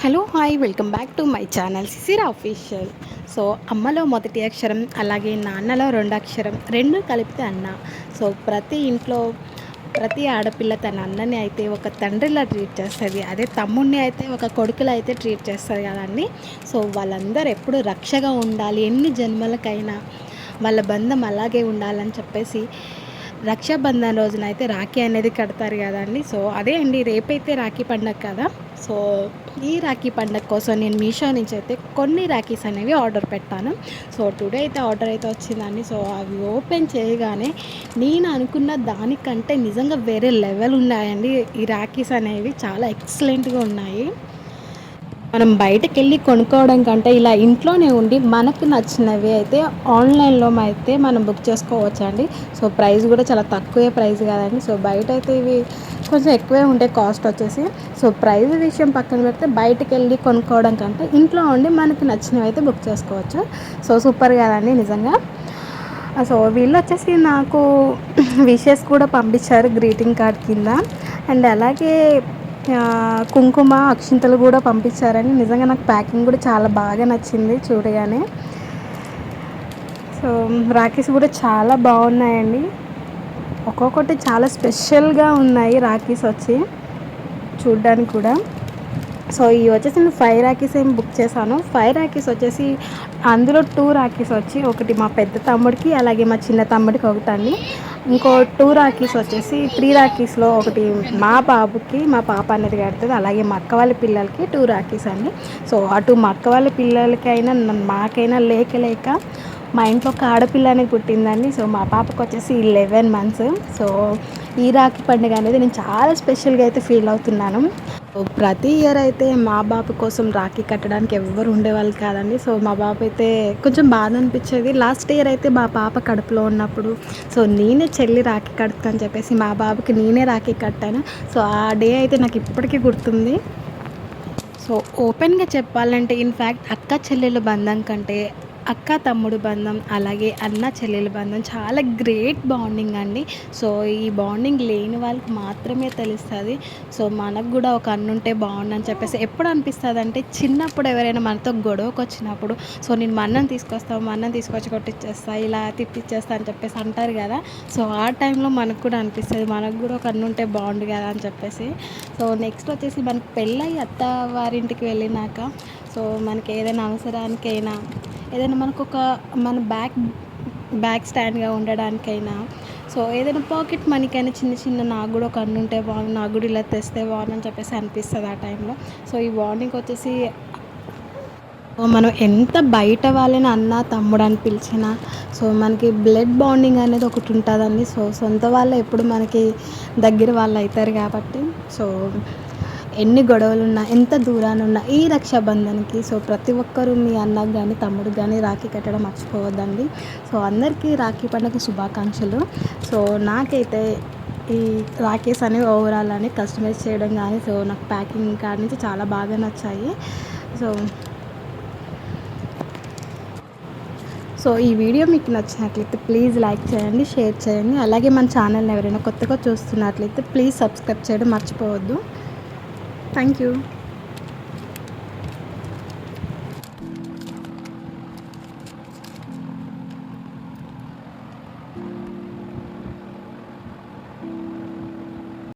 Hello hi welcome back to my channel సిసిరా official. So అమ్మలో మొదటి అక్షరం అలాగే నాన్నలో రెండు అక్షరం రెండు కలిపితే అన్న. సో ప్రతి ఇంట్లో ప్రతి ఆడపిల్ల తన అన్నని అయితే ఒక తండ్రిలా ట్రీట్ చేస్తుంది, అదే తమ్ముడిని అయితే ఒక కొడుకులా అయితే ట్రీట్ చేస్తుంది కదండి. సో వాళ్ళందరూ ఎప్పుడు రక్షగా ఉండాలి, ఎన్ని జన్మలకైనా వాళ్ళ బంధం అలాగే ఉండాలని చెప్పేసి రక్షాబంధన్ రోజున అయితే రాఖీ అనేది కడతారు కదండి. సో అదే అండి, రేపైతే రాఖీ పండగ కదా. సో ఈ రాఖీ పండగ కోసం నేను మీషో నుంచి అయితే కొన్ని రాఖీస్ అనేవి ఆర్డర్ పెట్టాను. సో టుడే అయితే ఆర్డర్ అయితే వచ్చిందండి. సో అవి ఓపెన్ చేయగానే నేను అనుకున్న దానికంటే నిజంగా వేరే లెవెల్ ఉన్నాయండి. ఈ రాఖీస్ అనేవి చాలా ఎక్సలెంట్గా ఉన్నాయి. మనం బయటకెళ్ళి కొనుక్కోవడం కంటే ఇలా ఇంట్లోనే ఉండి మనకు నచ్చినవి అయితే ఆన్లైన్లో అయితే మనం బుక్ చేసుకోవచ్చండి. సో ప్రైస్ కూడా చాలా తక్కువే ప్రైస్ కదండి. సో బయట అయితే ఇవి కొంచెం ఎక్కువే ఉంటాయి కాస్ట్ వచ్చేసి. సో ప్రైస్ విషయం పక్కన పెడితే బయటకెళ్ళి కొనుక్కోవడం కంటే ఇంట్లో ఉండి మనకు నచ్చినవి అయితే బుక్ చేసుకోవచ్చు. సో సూపర్ కదండి నిజంగా. సో వీళ్ళు వచ్చేసి నాకు విషెస్ కూడా పంపించారు గ్రీటింగ్ కార్డ్ కింద. అండ్ అలాగే కుంకుమ అక్షింతలు కూడా పంపించారని నిజంగా నాకు ప్యాకింగ్ కూడా చాలా బాగా నచ్చింది చూడగానే. సో రాఖీస్ కూడా చాలా బాగున్నాయండి, ఒక్కొక్కటి చాలా స్పెషల్గా ఉన్నాయి రాఖీస్ వచ్చి చూడ్డానికి కూడా. సో ఇవి వచ్చేసి నేను 5 రాఖీస్ ఏమి బుక్ చేశాను. 5 రాఖీస్ వచ్చేసి అందులో 2 రాఖీస్ వచ్చి ఒకటి మా పెద్ద తమ్ముడికి అలాగే మా చిన్న తమ్ముడికి ఒకటండి. ఇంకో 2 రాఖీస్ వచ్చేసి 3 రాఖీస్లో ఒకటి మా బాబుకి, మా పాప అనేది కడుతుంది, అలాగే మా అక్క వాళ్ళ పిల్లలకి 2 రాఖీస్ అండి. సో అటు మా అక్క వాళ్ళ పిల్లలకైనా మాకైనా లేక లేక మా ఇంట్లో ఒక ఆడపిల్ల అనేది పుట్టిందండి. సో మా పాపకు వచ్చేసి 11 మంత్స్. సో ఈ రాఖీ పండుగ అనేది నేను చాలా స్పెషల్గా అయితే ఫీల్ అవుతున్నాను. ప్రతి ఇయర్ అయితే మా బాబు కోసం రాఖీ కట్టడానికి ఎవ్వరు ఉండేవాళ్ళు కాదండి. సో మా బాబు అయితే కొంచెం బాధ అనిపించేది. లాస్ట్ ఇయర్ అయితే మా పాప కడుపులో ఉన్నప్పుడు సో నేనే చెల్లి రాఖీ కడతా అని చెప్పేసి మా బాబుకి నేనే రాఖీ కట్టాను. సో ఆ డే అయితే నాకు ఇప్పటికీ గుర్తుంది. సో ఓపెన్గా చెప్పాలంటే ఇన్ఫ్యాక్ట్ అక్క చెల్లెల బంధం కంటే అక్క తమ్ముడు బంధం అలాగే అన్న చెల్లెల బంధం చాలా గ్రేట్ బాండింగ్ అండి. సో ఈ బాండింగ్ లేని వాళ్ళకి మాత్రమే తెలుస్తుంది. సో మనకు కూడా ఒక అన్న ఉంటే బాగుండని చెప్పేసి ఎప్పుడు అనిపిస్తుంది అంటే, చిన్నప్పుడు ఎవరైనా మనతో గొడవకు వచ్చినప్పుడు సో నేను మా అన్నని తీసుకొస్తాను, మా అన్నని తీసుకొచ్చి కొట్టిచ్చేస్తా, ఇలా తిప్పిచ్చేస్తా అని చెప్పేసి అంటారు కదా. సో ఆ టైంలో మనకు కూడా అనిపిస్తుంది మనకు కూడా ఒక అన్న ఉంటే బాగుండు కదా అని చెప్పేసి. సో నెక్స్ట్ వచ్చేసి మనకి పెళ్ళయి అత్త వారింటికి వెళ్ళినాక సో మనకి ఏదైనా అవసరానికైనా ఏదైనా మనకు ఒక మన బ్యాగ్ స్టాండ్గా ఉండడానికైనా సో ఏదైనా పాకెట్ మనీకైనా చిన్న చిన్న నాకు కూడా ఒక అన్న ఉంటే బాగుండు, నాకు కూడా ఇలా తెస్తే బాగుండు అని చెప్పేసి అనిపిస్తుంది ఆ టైంలో. సో ఈ బాండింగ్ వచ్చేసి మనం ఎంత బయట వాళ్ళని అన్న తమ్ముడు అని పిలిచినా సో మనకి బ్లడ్ బాండింగ్ అనేది ఒకటి ఉంటుందండి. సో సొంత వాళ్ళు ఎప్పుడు మనకి దగ్గర వాళ్ళు అవుతారు కాబట్టి సో ఎన్ని గొడవలున్నా ఎంత దూరాన ఉన్నా ఈ రక్షాబంధన్కి సో ప్రతి ఒక్కరూ మీ అన్నకు కానీ తమ్ముడికి కానీ రాఖీ కట్టడం మర్చిపోవద్దండి. సో అందరికీ రాఖీ పండుగ శుభాకాంక్షలు. సో నాకైతే ఈ రాఖీస్ అనేవి ఓవరాల్ అని కస్టమైజ్ చేయడం కానీ సో నాకు ప్యాకింగ్ కాడి నుంచి చాలా బాగా నచ్చాయి. సో సో ఈ వీడియో మీకు నచ్చినట్లయితే ప్లీజ్ లైక్ చేయండి, షేర్ చేయండి. అలాగే మన ఛానల్ని ఎవరైనా కొత్తగా చూస్తున్నట్లయితే ప్లీజ్ సబ్స్క్రైబ్ చేయడం మర్చిపోవద్దు. Thank you.